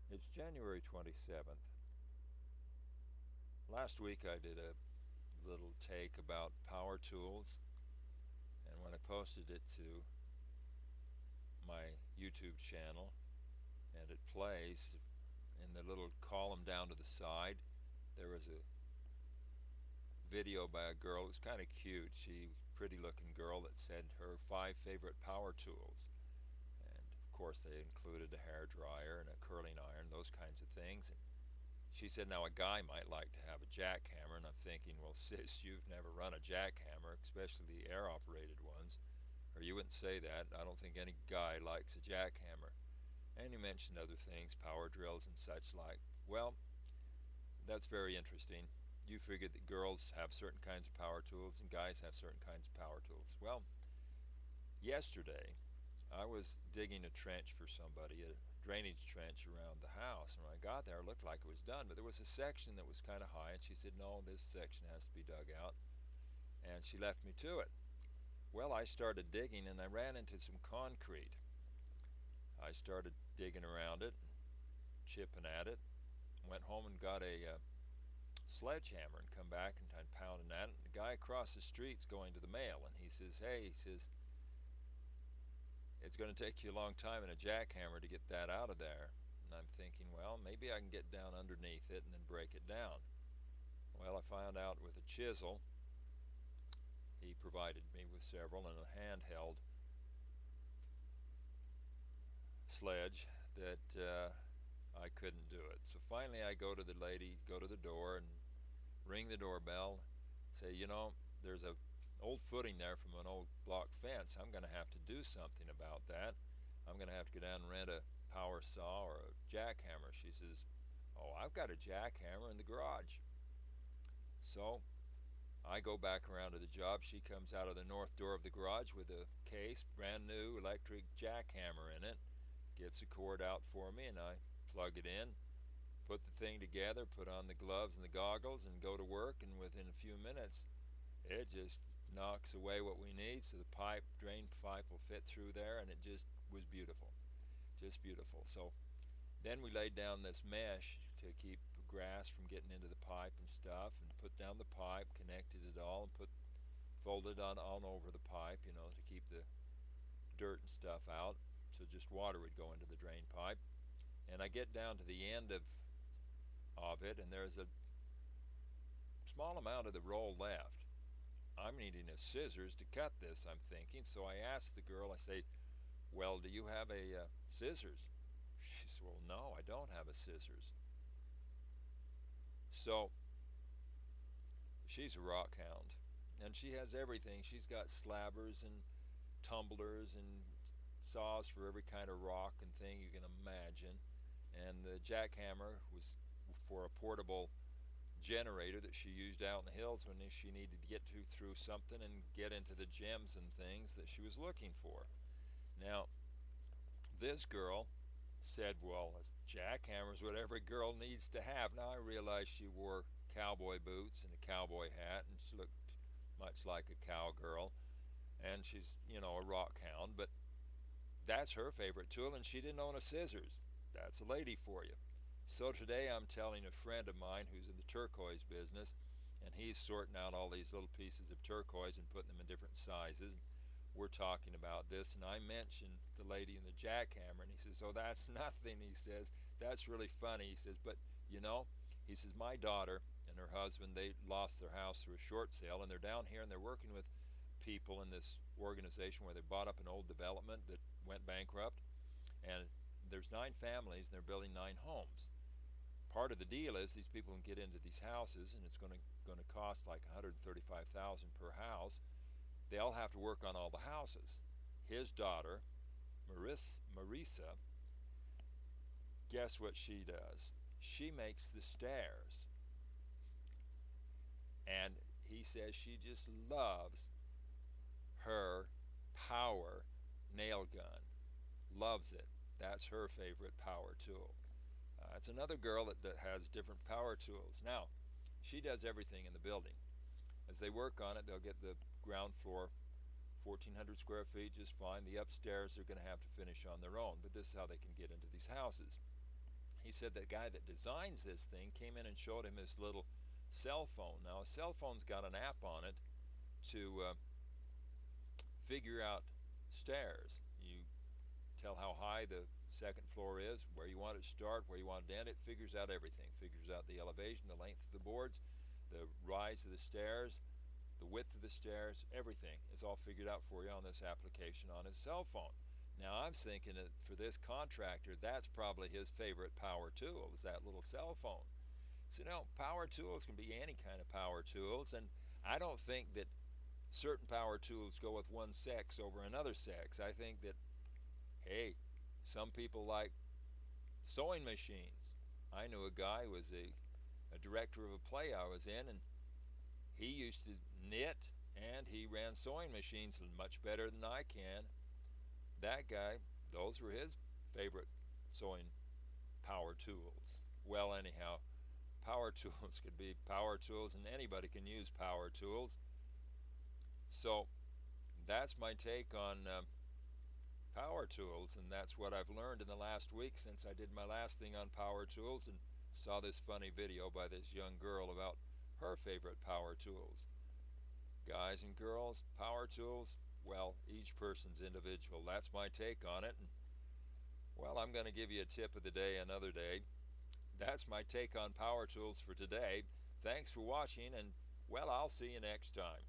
It's January 27th. Last week I did a little take about power tools, and when I posted it to my YouTube channel and it plays, in the little column down to the side, there was a video by a girl. It was kind of cute. Pretty looking girl that said her 5 favorite power tools. And of course, they included a hair dryer and a curling iron, those kinds of things. And she said, now a guy might like to have a jackhammer, and I'm thinking, well, sis, you've never run a jackhammer, especially the air-operated ones, or you wouldn't say that. I don't think any guy likes a jackhammer. And you mentioned other things, power drills and such like. Well, that's very interesting. You figured that girls have certain kinds of power tools and guys have certain kinds of power tools. Well, yesterday I was digging a trench for somebody, a drainage trench around the house, and when I got there it looked like it was done, but there was a section that was kind of high, and she said, no, this section has to be dug out, and she left me to it. Well, I started digging and I ran into some concrete. I started digging around it, chipping at it, went home and got a sledgehammer and come back and I'm pounding at it. And the guy across the street's going to the mail, and he says, hey, he says, it's going to take you a long time and a jackhammer to get that out of there. And I'm thinking, well, maybe I can get down underneath it and then break it down. Well, I found out with a chisel, he provided me with several, and a handheld sledge, that I couldn't do it. So finally I go to the lady, go to the door and ring the doorbell, say, there's a old footing there from an old block fence. I'm going to have to do something about that. I'm going to have to go down and rent a power saw or a jackhammer. She says, oh, I've got a jackhammer in the garage. So I go back around to the job. She comes out of the north door of the garage with a case, brand new electric jackhammer in it, gets a cord out for me, and I plug it in, put the thing together, put on the gloves and the goggles, and go to work, and within a few minutes it just knocks away what we need, so the drain pipe will fit through there, and it just was beautiful. Just beautiful. So then we laid down this mesh to keep grass from getting into the pipe and stuff, and put down the pipe, connected it all, and folded on over the pipe, to keep the dirt and stuff out, so just water would go into the drain pipe. And I get down to the end of it, and there's a small amount of the roll left. I'm needing a scissors to cut this, I'm thinking. So I asked the girl, I say, well, do you have a scissors? She said, well, no, I don't have a scissors. So she's a rock hound, and she has everything. She's got slabbers and tumblers and saws for every kind of rock and thing you can imagine. And the jackhammer was for a portable generator that she used out in the hills when she needed to get through something and get into the gems and things that she was looking for. Now, this girl said, well, a jackhammer is what every girl needs to have. Now I realized she wore cowboy boots and a cowboy hat, and she looked much like a cowgirl, and she's, a rock hound, but that's her favorite tool, and she didn't own a scissors. That's a lady for you. So today I'm telling a friend of mine who's in the turquoise business, and he's sorting out all these little pieces of turquoise and putting them in different sizes. We're talking about this, and I mentioned the lady in the jackhammer, and he says, oh, that's nothing. He says, that's really funny. He says, but he says, my daughter and her husband, they lost their house through a short sale, and they're down here and they're working with people in this organization where they bought up an old development that went bankrupt, and there's 9 families and they're building 9 homes. Part of the deal is these people can get into these houses, and it's going to cost like $135,000 per house. They all have to work on all the houses. His daughter, Marissa, guess what she does? She makes the stairs. And he says she just loves her power nail gun. Loves it. That's her favorite power tool. It's another girl that has different power tools. Now, she does everything in the building. As they work on it, they'll get the ground floor 1,400 square feet just fine. The upstairs they're going to have to finish on their own, but this is how they can get into these houses. He said the guy that designs this thing came in and showed him his little cell phone. Now, a cell phone's got an app on it to figure out stairs. You tell how high the second floor is, where you want it to start, where you want it to end. It figures out everything. Figures out the elevation, the length of the boards, the rise of the stairs, the width of the stairs, everything is all figured out for you on this application on his cell phone. Now I'm thinking that for this contractor, that's probably his favorite power tool, is that little cell phone. So power tools can be any kind of power tools, and I don't think that certain power tools go with one sex over another sex. I think that, hey, some people like sewing machines. I knew a guy who was a director of a play I was in, and he used to knit, and he ran sewing machines much better than I can. That guy, those were his favorite sewing power tools. Well, anyhow, power tools could be power tools, and anybody can use power tools. So that's my take on power tools, and that's what I've learned in the last week since I did my last thing on power tools and saw this funny video by this young girl about her favorite power tools. Guys and girls, power tools, well, each person's individual. That's my take on it. And, well, I'm going to give you a tip of the day another day. That's my take on power tools for today. Thanks for watching, and, well, I'll see you next time.